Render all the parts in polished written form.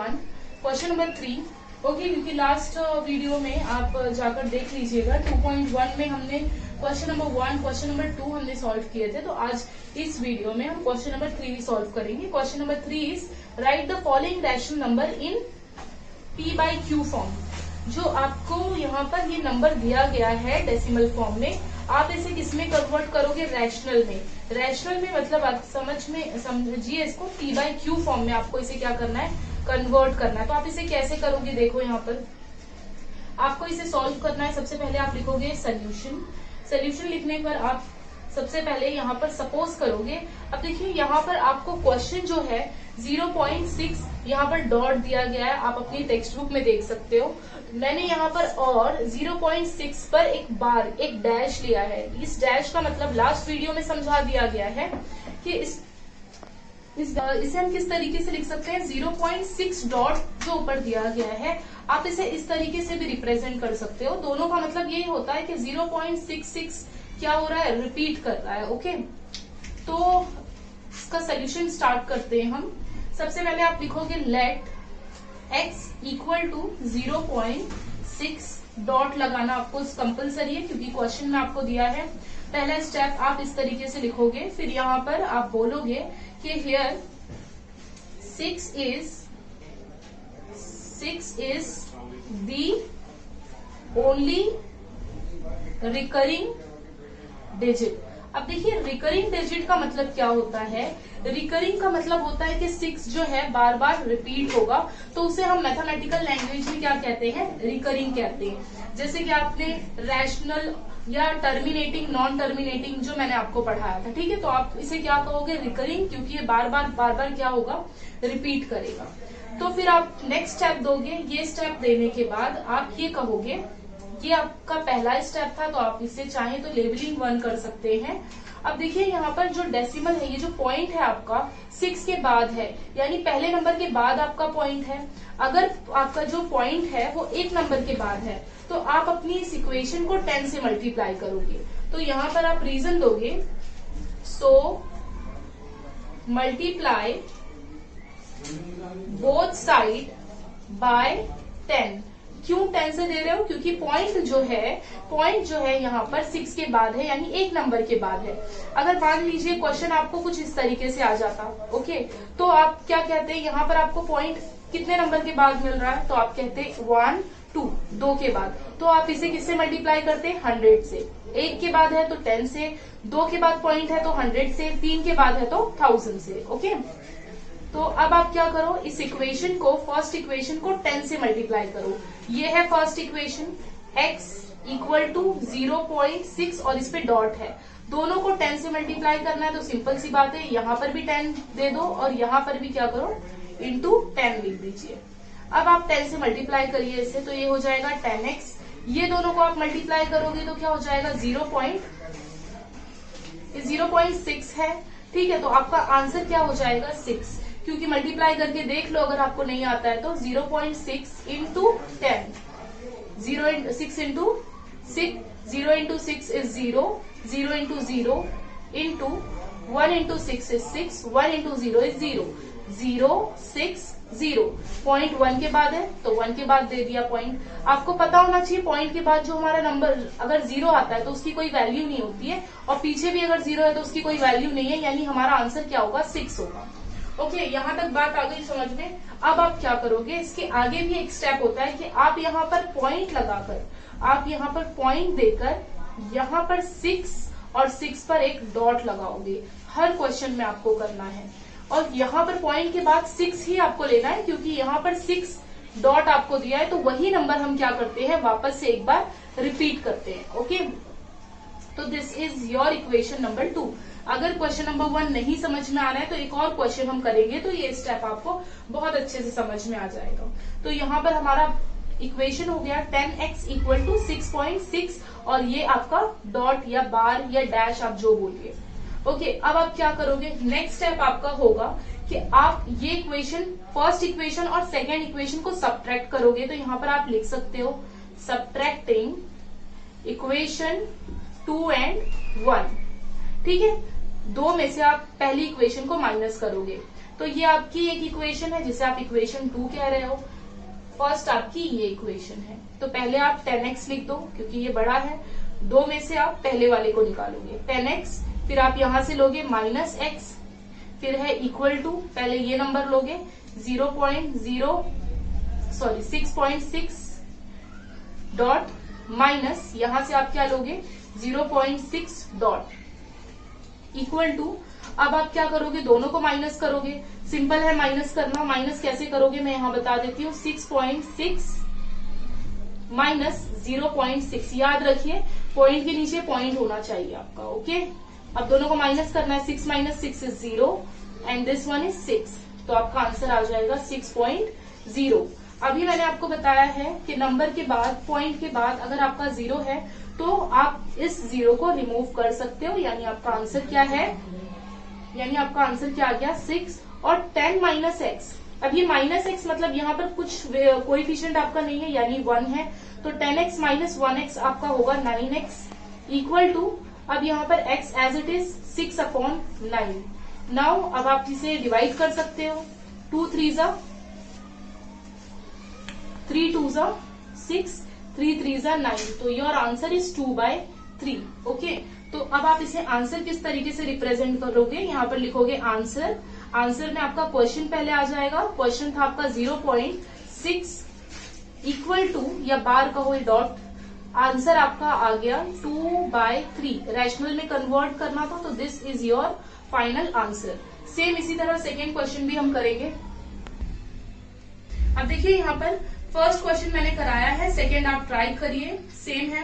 1, question number 3। Okay, क्योंकि last video में आप जाकर देख लीजिएगा 2.1 में हमने क्वेश्चन नंबर 1, क्वेश्चन नंबर 2 हमने सॉल्व किए थे। तो आज इस वीडियो में हम क्वेश्चन नंबर 3 सॉल्व करेंगे। Question number 3 is right the following rational number in p/q form. जो आपको यहाँ पर ये नंबर दिया गया है डेसिमल फॉर्म में, आप इसे किसमें कन्वर्ट करोगे? रैशनल में। रैशनल में मतलब आप समझिए इसको p/q फॉर्म में आपको इसे क्या करना है? कन्वर्ट करना है। तो आप इसे कैसे करोगे? देखो यहाँ पर आपको इसे सॉल्व करना है। सबसे पहले आप लिखोगे सोल्यूशन। सोल्यूशन लिखने पर आप सबसे पहले यहाँ पर सपोज करोगे। अब देखिए यहाँ पर आपको क्वेश्चन जो है 0.6 यहाँ पर डॉट दिया गया है, आप अपनी टेक्स्ट बुक में देख सकते हो। मैंने यहाँ पर और 0.6 पर एक डैश लिया है। इस डैश का मतलब लास्ट वीडियो में समझा दिया गया है कि इसे हम किस तरीके से लिख सकते हैं? 0.6 डॉट जो ऊपर दिया गया है, आप इसे इस तरीके से भी रिप्रेजेंट कर सकते हो। दोनों का मतलब यही होता है कि 0.66 क्या हो रहा है? रिपीट कर रहा है। ओके, तो इसका सोल्यूशन स्टार्ट करते हैं हम। सबसे पहले आप लिखोगे let x equal to 0.6 dot लगाना आपको कंपलसरी है, क्योंकि क्वेश्चन में आपको दिया है। पहला स्टेप आप इस तरीके से लिखोगे, फिर यहाँ पर आप बोलोगे कि here 6 is the only recurring digit. अब देखिए रिकरिंग डिजिट का मतलब क्या होता है? रिकरिंग का मतलब होता है कि 6 जो है बार बार रिपीट होगा, तो उसे हम मैथमेटिकल लैंग्वेज में क्या कहते हैं? रिकरिंग कहते हैं। जैसे कि आपने रैशनल या टर्मिनेटिंग, नॉन टर्मिनेटिंग जो मैंने आपको पढ़ाया था, ठीक है। तो आप इसे क्या कहोगे? रिकरिंग, क्योंकि ये बार बार क्या होगा? रिपीट करेगा। तो फिर आप नेक्स्ट स्टेप दोगे। ये स्टेप देने के बाद आप ये कहोगे, ये आपका पहला स्टेप था, तो आप इसे चाहें तो लेबलिंग 1 कर सकते हैं। अब देखिए यहाँ पर जो डेसिमल है, ये जो पॉइंट है आपका 6 के बाद है, यानी पहले नंबर के बाद आपका पॉइंट है। अगर आपका जो पॉइंट है वो एक नंबर के बाद है, तो आप अपनी इस इक्वेशन को 10 से मल्टीप्लाई करोगे। तो यहाँ पर आप रीजन दोगे, so multiply both side by 10। क्यों 10 से दे रहे हो? क्योंकि पॉइंट जो है यहाँ पर 6 के बाद है, यानी एक नंबर के बाद है। अगर मान लीजिए क्वेश्चन आपको कुछ इस तरीके से आ जाता, ओके, तो आप क्या कहते हैं? यहाँ पर आपको पॉइंट कितने नंबर के बाद मिल रहा है? तो आप कहते हैं 1, 2 के बाद। तो आप इसे किससे मल्टीप्लाई करते हैं? 100 से। 1 के बाद है तो 10 से, 2 के बाद पॉइंट है तो 100 से, 3 के बाद है तो 1000 से। ओके, तो अब आप क्या करो? इस इक्वेशन को, फर्स्ट इक्वेशन को 10 से मल्टीप्लाई करो। ये है first equation, x equal to 0.6 और इस पे डॉट है। दोनों को 10 से मल्टीप्लाई करना है, तो सिंपल सी बात है, यहाँ पर भी 10 दे दो और यहाँ पर भी क्या करो? इंटू 10 लिख दीजिए। अब आप 10 से मल्टीप्लाई करिए इसे, तो ये हो जाएगा 10x। ये दोनों को आप मल्टीप्लाई करोगे तो क्या हो जाएगा? 0.6 है, ठीक है। तो आपका आंसर क्या हो जाएगा? 6, क्योंकि मल्टीप्लाई करके देख लो अगर आपको नहीं आता है तो। 0.6 into 10, 6 into 6, 0 into 6 is 0, 0 into 0 into 1 into 6 is 6, 1 into 0 is 0, 0, 6, 0। Point 1 के बाद है तो 1 के बाद दे दिया पॉइंट। आपको पता होना चाहिए पॉइंट के बाद जो हमारा नंबर अगर 0 आता है तो उसकी कोई वैल्यू नहीं होती है, और पीछे भी अगर 0 है तो उसकी कोई वैल्यू नहीं है, यानी हमारा आंसर क्या होगा? 6 होगा। ओके, यहाँ तक बात आ गई समझ में। अब आप क्या करोगे? इसके आगे भी एक स्टेप होता है कि आप यहाँ पर पॉइंट लगाकर, आप यहाँ पर पॉइंट देकर यहाँ पर 6 और 6 पर एक डॉट लगाओगे। हर क्वेश्चन में आपको करना है, और यहाँ पर पॉइंट के बाद 6 ही आपको लेना है, क्योंकि यहाँ पर 6 डॉट आपको दिया है, तो वही नंबर हम क्या करते हैं? वापस से एक बार रिपीट करते हैं। ओके, तो this is your equation number 2। अगर क्वेश्चन नंबर 1 नहीं समझ में आ रहा है तो एक और क्वेश्चन हम करेंगे, तो ये स्टेप आपको बहुत अच्छे से समझ में आ जाएगा। तो यहाँ पर हमारा इक्वेशन हो गया 10x इक्वल टू 6.6, और ये आपका डॉट या बार या डैश आप जो बोलिए। ओके, अब आप क्या करोगे? नेक्स्ट स्टेप आपका होगा कि आप ये इक्वेशन, फर्स्ट इक्वेशन और सेकेंड इक्वेशन को सब्ट्रैक्ट करोगे। तो यहाँ पर आप लिख सकते हो सब्ट्रैक्टिंग इक्वेशन 2 and 1, ठीक है। 2 में से आप पहली इक्वेशन को माइनस करोगे, तो ये आपकी एक इक्वेशन है जिसे आप इक्वेशन 2 कह रहे हो। फर्स्ट आपकी ये इक्वेशन है, तो पहले आप 10x लिख दो क्योंकि ये बड़ा है। 2 में से आप पहले वाले को निकालोगे 10x, फिर आप यहां से लोगे -x, फिर है इक्वल टू, पहले ये नंबर लोगे 6.6 डॉट माइनस, यहां से आप क्या लोगे 0.6 डॉट इक्वल टू। अब आप क्या करोगे, दोनों को माइनस करोगे। सिंपल है माइनस करना, माइनस कैसे करोगे मैं यहां बता देती हूँ। 6.6 माइनस 0.6, याद रखिए पॉइंट के नीचे पॉइंट होना चाहिए आपका। ओके, अब दोनों को माइनस करना है। 6 - 6 is 0 and this one is 6, तो आपका आंसर आ जाएगा 6.0। अभी मैंने आपको बताया है कि नंबर के बाद, पॉइंट के बाद अगर आपका 0 है तो आप इस 0 को रिमूव कर सकते हो, यानी आपका आंसर क्या है, यानी आपका आंसर क्या आ गया 6। और 10 - x, अब ये -x मतलब यहाँ पर कुछ कोएफिशिएंट आपका नहीं है यानी 1 है, तो 10x - 1x आपका होगा 9x इक्वल टू, अब यहाँ पर x as it is 6/9। Now अब आप इसे डिवाइड कर सकते हो। 2 3 3 2 6, 3 3 9, तो योर आंसर इज 2/3। ओके, तो अब आप इसे आंसर किस तरीके से रिप्रेजेंट करोगे, यहाँ पर लिखोगे आंसर। आंसर में आपका क्वेश्चन पहले आ जाएगा। क्वेश्चन था आपका 0.6 इक्वल टू, या बार कहो डॉट, आंसर आपका आ गया 2/3। रैशनल में कन्वर्ट करना था, तो this is your final answer. Same इसी तरह सेकेंड क्वेश्चन भी हम करेंगे। अब देखिए यहाँ पर फर्स्ट क्वेश्चन मैंने कराया है, सेकेंड आप ट्राई करिए, सेम है।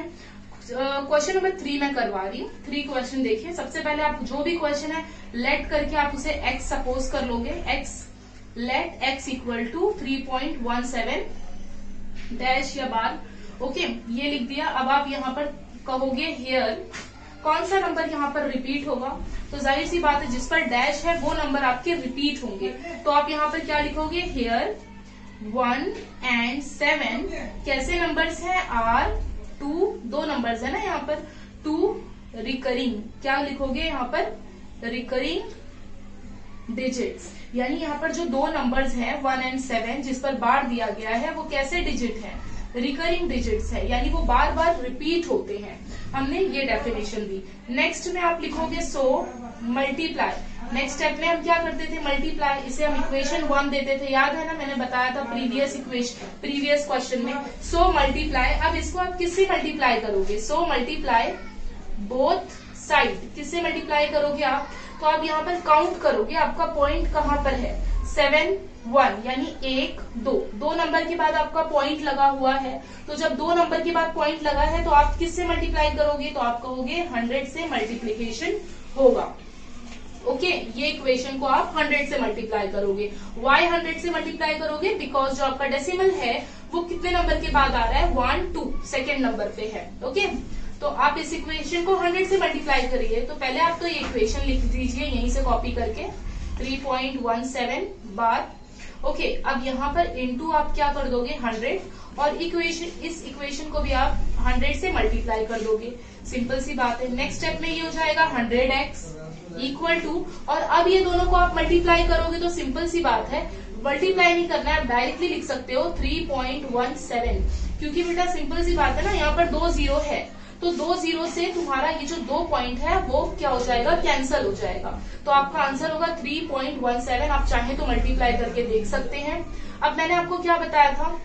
क्वेश्चन नंबर 3 मैं करवा रही हूँ। 3 क्वेश्चन देखिए। सबसे पहले आप जो भी क्वेश्चन है लेट करके आप उसे x सपोज कर लोगे। x, let x equal to 3.17 dash या बार। ओके, ये लिख दिया। अब आप यहाँ पर कहोगे हेयर, कौन सा नंबर यहाँ पर रिपीट होगा, तो जाहिर सी बात है जिस पर डैश है वो नंबर आपके रिपीट होंगे। तो आप यहाँ पर क्या लिखोगे, हेयर 1 and 7 कैसे नंबर्स हैं, आर 2, 2 नंबर्स है ना यहाँ पर, 2 रिकरिंग, क्या लिखोगे यहाँ पर, रिकरिंग डिजिट्स, यानी यहाँ पर जो 2 नंबर्स हैं 1 and 7 जिस पर बार दिया गया है वो कैसे डिजिट है, रिकरिंग डिजिट्स है, यानी वो बार बार रिपीट होते हैं। हमने ये डेफिनेशन दी। नेक्स्ट में आप लिखोगे सो मल्टीप्लाई। नेक्स्ट स्टेप में हम क्या करते थे, मल्टीप्लाई, इसे हम इक्वेशन 1 देते थे, याद है ना, मैंने बताया था प्रीवियस क्वेश्चन में। सो मल्टीप्लाई, अब इसको आप किससे मल्टीप्लाई करोगे, सो मल्टीप्लाई बोथ साइड, किससे मल्टीप्लाई करोगे आप, तो आप यहाँ पर काउंट करोगे आपका पॉइंट कहाँ पर है, 7 1, यानी 1 2, 2 नंबर के बाद आपका पॉइंट लगा हुआ है, तो जब 2 नंबर के बाद पॉइंट लगा है तो आप किससे मल्टीप्लाई करोगे, तो आप कहोगे 100 से मल्टीप्लीकेशन होगा। ओके, ये इक्वेशन को आप 100 से मल्टीप्लाई करोगे। वाई 100 से मल्टीप्लाई करोगे, बिकॉज जो आपका डेसिमल है वो कितने नंबर के बाद आ रहा है, 1 2, सेकेंड नंबर पे है। ओके, तो आप इस इक्वेशन को 100 से मल्टीप्लाई करिए। तो पहले आप तो ये इक्वेशन लिख दीजिए यहीं से कॉपी करके, 3.17 बार। ओके, अब यहाँ पर इनटू आप क्या कर दोगे 100, और इस इक्वेशन को भी आप 100 से मल्टीप्लाई कर दोगे। सिंपल सी बात है। नेक्स्ट स्टेप में ये हो जाएगा 100x इक्वल टू, और अब ये दोनों को आप मल्टीप्लाई करोगे तो सिंपल सी बात है, मल्टीप्लाई नहीं करना है, आप डायरेक्टली लिख सकते हो 3.17, क्योंकि बेटा सिंपल सी बात है ना, यहाँ पर 2 0 है, तो 2 0 से तुम्हारा ये जो 2 पॉइंट है वो क्या हो जाएगा, कैंसल हो जाएगा। तो आपका आंसर होगा 3.17। आप चाहें तो मल्टीप्लाई करके देख सकते हैं। अब मैंने आपको क्या बताया था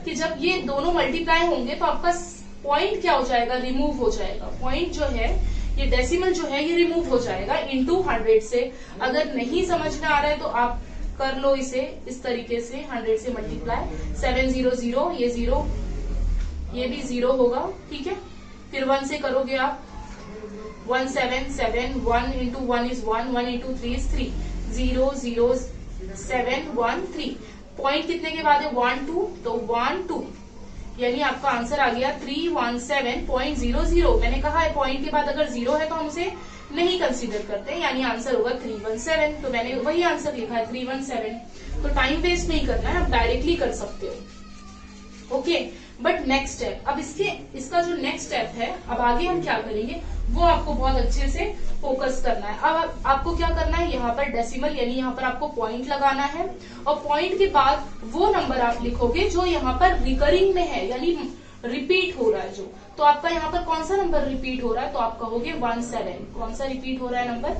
कि जब ये दोनों मल्टीप्लाई होंगे तो आपका पॉइंट क्या हो जाएगा, रिमूव हो जाएगा। पॉइंट जो है, ये डेसिमल जो है ये रिमूव हो जाएगा इनटू 100 से। अगर नहीं समझ में आ रहा है तो आप कर लो इसे इस तरीके से, 100 से मल्टीप्लाई, 700, ये 0, ये भी 0 होगा, ठीक है। फिर 1 से करोगे आप, 1 7 7, 1 into 1 is 1, 1 into 3 is 3, 0 0 7 1 3। Point कितने के बाद है, 1 2, तो 1 2, यानी आपका आंसर आ गया 317.00। मैंने कहा है पॉइंट के बाद अगर 0 है तो हम उसे नहीं कंसीडर करते, यानी आंसर होगा 317। तो मैंने वही आंसर लिखा है 317। तो टाइम वेस्ट नहीं करना है, आप डायरेक्टली कर सकते हो। ओके, बट नेक्स्ट स्टेप, अब इसका जो नेक्स्ट स्टेप है, अब आगे हम क्या करेंगे वो आपको बहुत अच्छे से फोकस करना है। अब आपको क्या करना है, यहाँ पर डेसिमल यानी यहाँ पर आपको पॉइंट लगाना है, और पॉइंट के बाद वो नंबर आप लिखोगे जो यहाँ पर रिकरिंग में है, यानी रिपीट हो रहा है जो। तो आपका यहाँ पर कौन सा नंबर रिपीट हो रहा है, तो आप कहोगे 17। कौन सा रिपीट हो रहा है नंबर,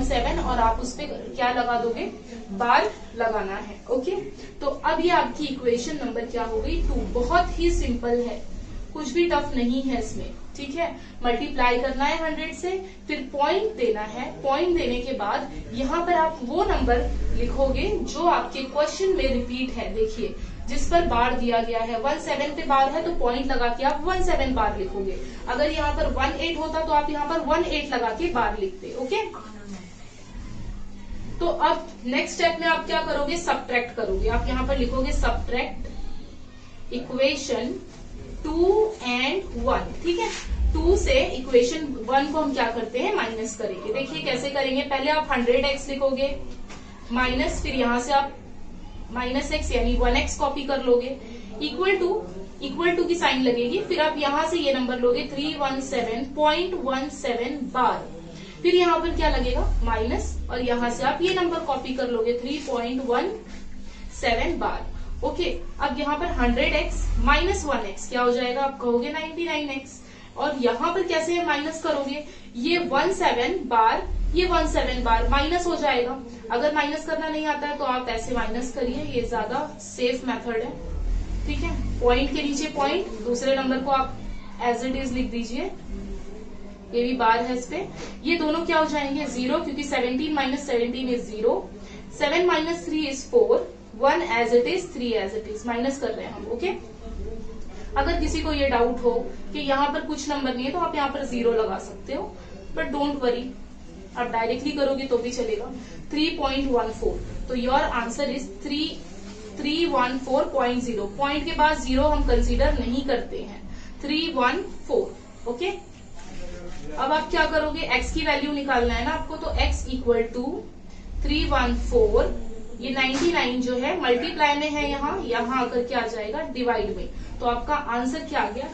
17, और आप उस पे क्या लगा दोगे, बार लगाना है। ओके, तो अब ये आपकी इक्वेशन नंबर क्या हो गई, 2। बहुत ही सिंपल है, कुछ भी टफ नहीं है इसमें, ठीक है। मल्टीप्लाई करना है 100 से, फिर पॉइंट देना है, पॉइंट देने के बाद यहाँ पर आप वो नंबर लिखोगे जो आपके क्वेश्चन में रिपीट है। देखिए जिस पर बार दिया गया है, 17 पे बार है तो पॉइंट लगा के आप 17 बार लिखोगे। अगर यहाँ पर 18 होता तो आप यहाँ पर 18 लगा के बार लिखते। ओके, तो अब नेक्स्ट स्टेप में आप क्या करोगे, सब्ट्रैक्ट करोगे। आप यहाँ पर लिखोगे सब्ट्रैक्ट इक्वेशन 2 and 1, ठीक है। 2 से इक्वेशन 1 को हम क्या करते हैं, माइनस करेंगे। देखिए कैसे करेंगे, पहले आप 100x लिखोगे माइनस, फिर यहाँ से आप -x यानी 1x कॉपी कर लोगे, इक्वल टू की साइन लगेगी, फिर आप यहाँ से ये नंबर लोगे 317.17 बार, फिर यहाँ पर क्या लगेगा माइनस, और यहाँ से आप ये नंबर कॉपी कर लोगे 3.17 बार। ओके, अब यहाँ पर 100x माइनस 1x क्या हो जाएगा, आप कहोगे 99x, और यहाँ पर कैसे माइनस करोगे, ये 17 बार, ये 17 बार माइनस हो जाएगा। अगर माइनस करना नहीं आता है तो आप ऐसे माइनस करिए, ये ज्यादा सेफ मेथड है, ठीक है। पॉइंट के नीचे पॉइंट, दूसरे नंबर को आप एज इट इज लिख दीजिए, ये भी बार है इस पे। ये दोनों क्या हो जाएंगे 0, क्योंकि 17 minus 17 is 0, 7 minus 3 is 4, 1 as it is, 3 as it is, minus कर रहे हैं हम। ओके, अगर किसी को ये डाउट हो कि यहाँ पर कुछ नंबर नहीं है तो आप यहाँ पर 0 लगा सकते हो, बट डोंट वरी, आप डायरेक्टली करोगे तो भी चलेगा। 3.14, तो योर आंसर इज 314.0। पॉइंट के बाद 0 हम कंसीडर नहीं करते हैं, 314। ओके, अब आप क्या करोगे, x की वैल्यू निकालना है ना आपको, तो x इक्वल टू 314, ये 99 जो है मल्टीप्लाई में है, यहाँ आकर के आ जाएगा डिवाइड में, तो आपका आंसर क्या आ गया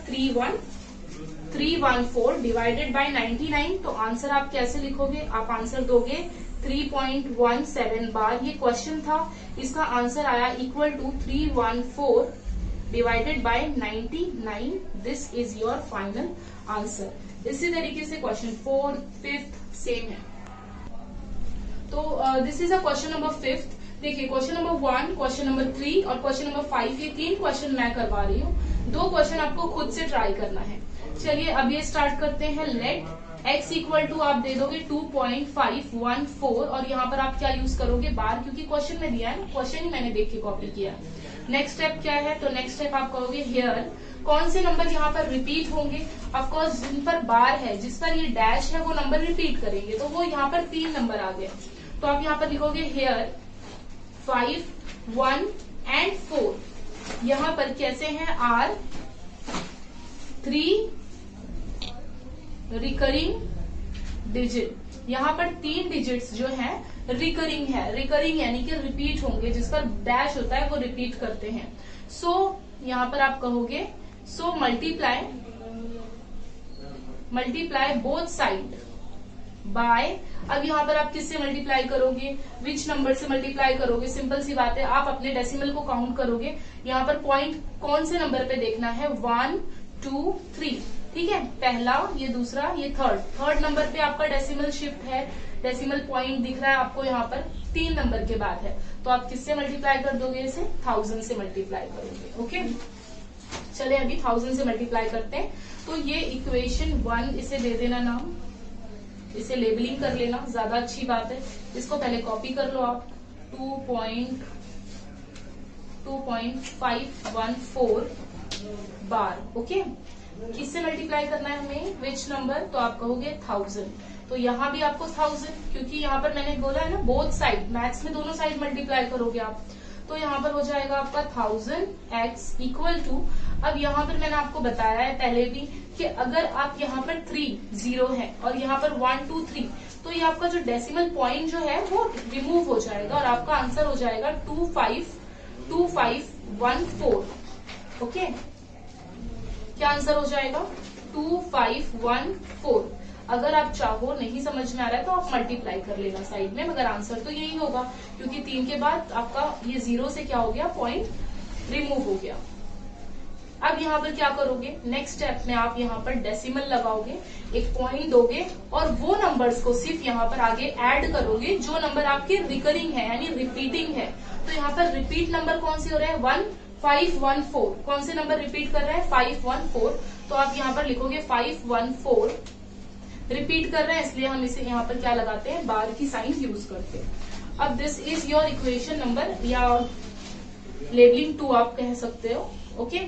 314 डिवाइडेड बाय 99। तो आंसर आप कैसे लिखोगे, आप आंसर दोगे 3.17 बार। ये क्वेश्चन था, इसका आंसर आया equal to 314 divided by 99। This is your final answer. इसी तरीके से क्वेश्चन 4, 5th सेम है। तो this is a question number 5th। देखिए क्वेश्चन नंबर 1, क्वेश्चन नंबर 3 और क्वेश्चन नंबर 5, ये 3 क्वेश्चन मैं करवा रही हूँ। 2 क्वेश्चन आपको खुद से ट्राई करना है। चलिए अब ये स्टार्ट करते हैं। लेट x इक्वल टू आप दे दोगे 2.514, और यहाँ पर आप क्या यूज करोगे, बार, क्योंकि क्वेश्चन में दिया है ना, क्वेश्चन ही मैंने देख के कॉपी किया। नेक्स्ट स्टेप क्या है, तो नेक्स्ट स्टेप आप कहोगे हियर कौन से नंबर यहाँ पर रिपीट होंगे। ऑफकोर्स जिन पर बार है, जिस पर ये डैश है, वो नंबर रिपीट करेंगे, तो वो यहाँ पर 3 नंबर आ गए। तो आप यहाँ पर लिखोगे हियर 5, 1 and 4। यहाँ पर कैसे हैं, आर 3 रिकरिंग डिजिट। यहाँ पर 3 डिजिट्स जो है रिकरिंग है, रिकरिंग यानी कि रिपीट होंगे, जिस पर डैश होता है वो रिपीट करते हैं। सो यहाँ पर आप कहोगे so multiply both side by. अब यहाँ पर आप किससे मल्टीप्लाई करोगे, विच नंबर से मल्टीप्लाई करोगे, सिंपल सी बात है, आप अपने डेसिमल को काउंट करोगे। यहाँ पर पॉइंट कौन से नंबर पे देखना है, 1, 2, 3, ठीक है, पहला, ये दूसरा, ये थर्ड नंबर पे आपका डेसिमल शिफ्ट है, डेसिमल पॉइंट दिख रहा है आपको यहाँ पर 3 नंबर के बाद है, तो आप किससे मल्टीप्लाई कर दोगे, इसे 1000 से मल्टीप्लाई करोगे। ओके, चले अभी 1000 से मल्टीप्लाई करते हैं। तो ये इक्वेशन 1, इसे दे देना नाम, इसे लेबलिंग कर लेना, ज्यादा अच्छी बात है। इसको पहले कॉपी कर लो आप, 2.514 बार। ओके, किससे मल्टीप्लाई करना है हमें, विच नंबर, तो आप कहोगे 1000। तो यहाँ भी आपको 1000, क्योंकि यहाँ पर मैंने बोला है ना बोथ साइड, मैथ्स में दोनों साइड मल्टीप्लाई करोगे आप, तो यहाँ पर हो जाएगा आपका 1000x इक्वल टू। अब यहाँ पर मैंने आपको बताया है पहले भी कि अगर आप यहाँ पर 3 0 है और यहाँ पर 1 2 3, तो ये आपका जो डेसिमल पॉइंट जो है वो रिमूव हो जाएगा और आपका आंसर हो जाएगा 252514। ओके, क्या आंसर हो जाएगा 2514। अगर आप चाहो नहीं समझ में आ रहा है तो आप मल्टीप्लाई कर लेना साइड में, मगर आंसर तो यही होगा क्योंकि 3 के बाद आपका ये 0 से क्या हो गया, पॉइंट रिमूव हो गया। अब यहाँ पर क्या करोगे, नेक्स्ट स्टेप में आप यहाँ पर डेसिमल लगाओगे, एक पॉइंट दोगे और वो नंबर्स को सिर्फ यहाँ पर आगे ऐड करोगे जो नंबर आपके रिकरिंग है यानी रिपीटिंग है। तो यहाँ पर रिपीट नंबर कौन से हो रहे हैं, 1514। कौन से नंबर रिपीट कर रहे हैं, 514। तो आप यहाँ पर लिखोगे 514 रिपीट कर रहे हैं, इसलिए हम इसे यहाँ पर क्या लगाते हैं, बार की साइन यूज करते हैं। अब this is your equation number या लेबलिंग 2 आप कह सकते हो। ओके,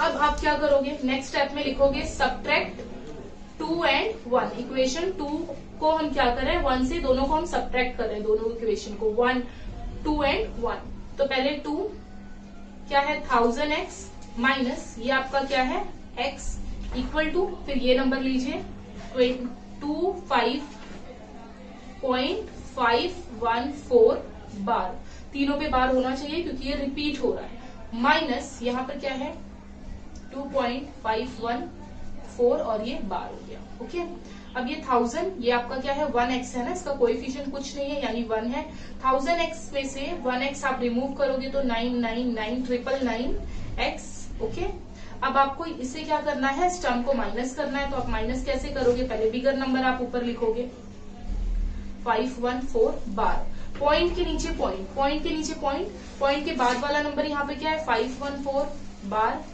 अब आप क्या करोगे, नेक्स्ट स्टेप में लिखोगे सब्ट्रैक्ट 2 and 1। इक्वेशन 2 को हम क्या कर रहे हैं, 1 से दोनों को हम सब्ट्रैक्ट कर रहे हैं, दोनों इक्वेशन को 1, 2 and 1। तो पहले 2 क्या है 1000x माइनस ये आपका क्या है x इक्वल टू, फिर ये नंबर लीजिए 25.514 बार, तीनों पे बार होना चाहिए क्योंकि ये रिपीट हो रहा है, माइनस यहाँ पर क्या है 2.514 और ये बार हो गया। ओके, अब ये 1000 ये आपका क्या है 1x है ना, इसका कोएफिशिएंट कुछ नहीं है यानी 1 है। 1000x में से 1x आप रिमूव करोगे तो 999,999x। ओके, अब आपको इसे क्या करना है, इस टर्म को माइनस करना है। तो आप माइनस कैसे करोगे, पहले बिगर नंबर आप ऊपर लिखोगे 514 बार, पॉइंट के नीचे पॉइंट, पॉइंट के नीचे पॉइंट, पॉइंट के बाद वाला नंबर यहाँ पे क्या है 514 बार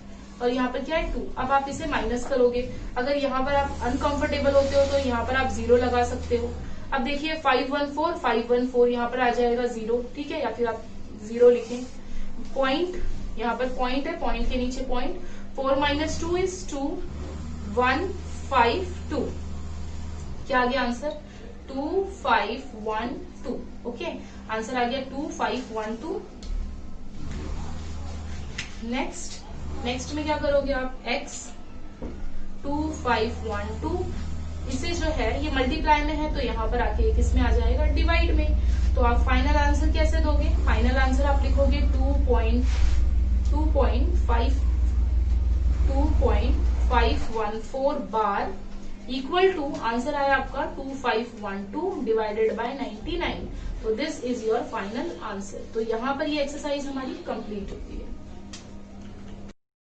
और यहाँ पर क्या है 2। अब आप इसे माइनस करोगे, अगर यहाँ पर आप अनकंफर्टेबल होते हो तो यहाँ पर आप 0 लगा सकते हो। अब देखिए 514 यहाँ पर आ जाएगा 0, ठीक है, या फिर आप 0 लिखें। पॉइंट यहाँ पर पॉइंट है, पॉइंट के नीचे पॉइंट, 4 - 2 is 2, 152। क्या आ गया आंसर 2512। ओके, आंसर आ गया 2512। नेक्स्ट में क्या करोगे आप, x 2512 इसे जो है ये मल्टीप्लाई में है तो यहाँ पर आके किस में आ जाएगा, डिवाइड में। तो आप फाइनल आंसर कैसे दोगे, फाइनल आंसर आप लिखोगे 2.514 बार इक्वल टू, आंसर आया आपका 2512 डिवाइडेड बाय 99। तो this is your final answer. तो यहाँ पर ये एक्सरसाइज हमारी कंप्लीट होती है।